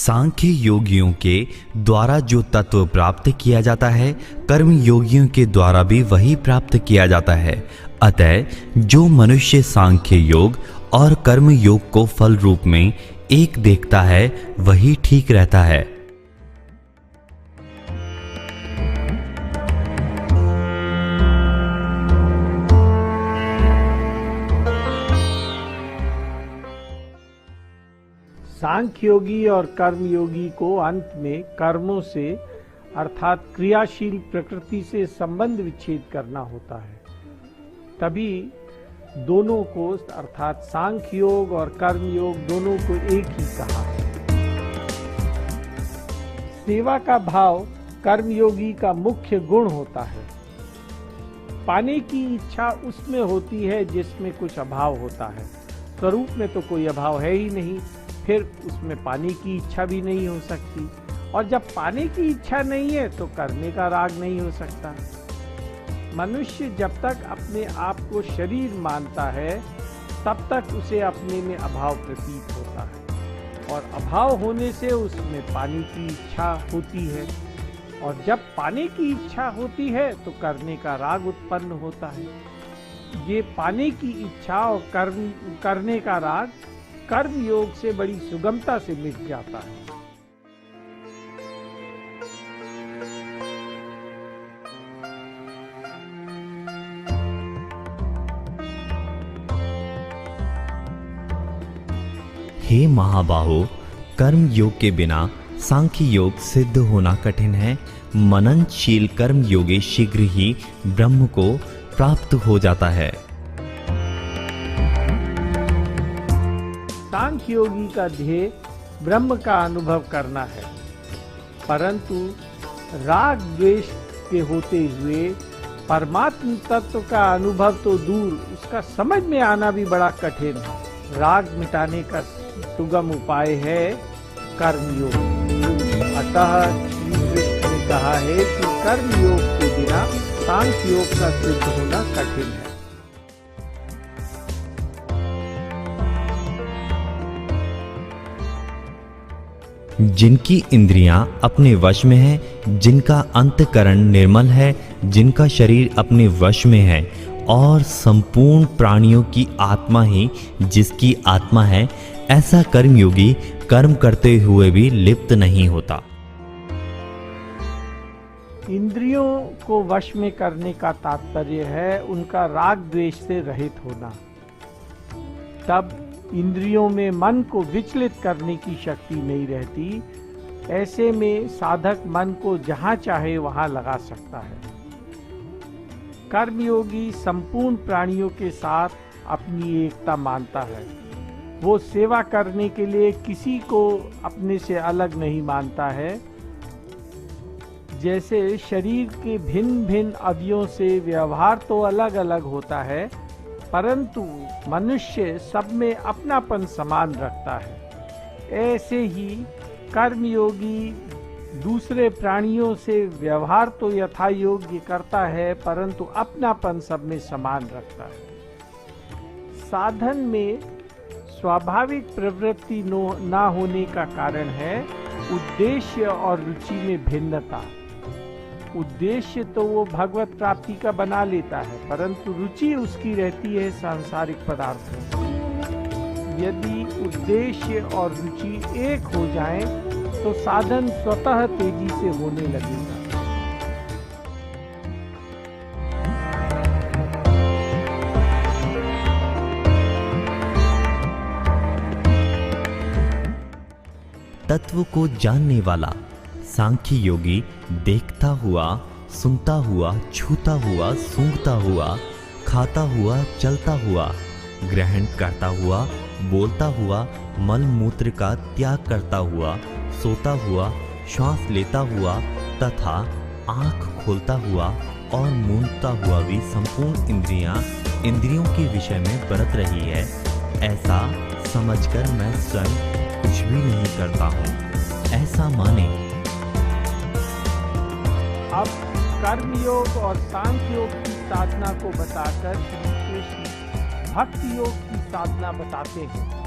सांख्य योगियों के द्वारा जो तत्व प्राप्त किया जाता है, कर्म योगियों के द्वारा भी वही प्राप्त किया जाता है। अतः जो मनुष्य सांख्य योग और कर्म योग को फल रूप में एक देखता है, वही ठीक रहता है। सांख्य योगी और कर्म योगी को अंत में कर्मों से अर्थात क्रियाशील प्रकृति से संबंध विच्छेद करना होता है। तभी दोनों को अर्थात सांख्य योग और कर्म योग दोनों को एक ही कहा है। सेवा का भाव कर्म योगी का मुख्य गुण होता है। पाने की इच्छा उसमें होती है जिसमें कुछ अभाव होता है। स्वरूप में तो कोई अभाव है ही नहीं, फिर उसमें पाने की इच्छा भी नहीं हो सकती, और जब पाने की इच्छा नहीं है तो करने का राग नहीं हो सकता। मनुष्य जब तक अपने आप को शरीर मानता है, तब तक उसे अपने में अभाव प्रतीत होता है, और अभाव होने से उसमें पाने की इच्छा होती है, और जब पाने की इच्छा होती है तो करने का राग उत्पन्न होता है। ये पाने की इच्छा और करने का राग कर्म योग से बड़ी सुगमता से मिट जाता है। हे महाबाहो, कर्म योग के बिना सांख्य योग सिद्ध होना कठिन है। मननशील कर्म योगी शीघ्र ही ब्रह्म को प्राप्त हो जाता है। सांख्य योगी का ध्येय ब्रह्म का अनुभव करना है, परंतु राग द्वेष के होते हुए परमात्म तत्व का अनुभव तो दूर, उसका समझ में आना भी बड़ा कठिन है। राग मिटाने का सुगम उपाय है कर्मयोग। अतः श्री कृष्ण ने कहा है कि कर्मयोग के बिना सांख्य योग का सिद्ध होना कठिन है। जिनकी इंद्रियां अपने वश में है, जिनका अंतकरण निर्मल है, जिनका शरीर अपने वश में है, और संपूर्ण प्राणियों की आत्मा ही जिसकी आत्मा है, ऐसा कर्मयोगी कर्म करते हुए भी लिप्त नहीं होता। इंद्रियों को वश में करने का तात्पर्य है उनका राग द्वेष से रहित होना। तब इंद्रियों में मन को विचलित करने की शक्ति नहीं रहती। ऐसे में साधक मन को जहां चाहे वहां लगा सकता है। कर्मयोगी संपूर्ण प्राणियों के साथ अपनी एकता मानता है। वो सेवा करने के लिए किसी को अपने से अलग नहीं मानता है। जैसे शरीर के भिन्न भिन्न अवयवों से व्यवहार तो अलग अलग होता है, परंतु मनुष्य सब में अपनापन समान रखता है। ऐसे ही कर्मयोगी दूसरे प्राणियों से व्यवहार तो यथा योग्य करता है, परंतु अपनापन सब में समान रखता है। साधन में स्वाभाविक प्रवृत्ति ना होने का कारण है उद्देश्य और रुचि में भिन्नता। उद्देश्य तो वो भगवत प्राप्ति का बना लेता है, परंतु रुचि उसकी रहती है सांसारिक पदार्थों में। यदि उद्देश्य और रुचि एक हो जाएं, तो साधन स्वतः तेजी से होने लगेगा। तत्व को जानने वाला सांख्य योगी देखता हुआ, सुनता हुआ, छूता हुआ, सूंघता हुआ, खाता हुआ, चलता हुआ, ग्रहण करता हुआ, बोलता हुआ, मल मूत्र का त्याग करता हुआ, सोता हुआ, श्वास लेता हुआ तथा आँख खोलता हुआ और मूंदता हुआ भी संपूर्ण इंद्रियों के विषय में बरत रही है, ऐसा समझकर मैं स्वयं कुछ भी नहीं करता हूँ, ऐसा माने। अब कर्मयोग और सांख्य योग की साधना को बताकर श्री कृष्ण भक्ति योग की साधना बताते हैं।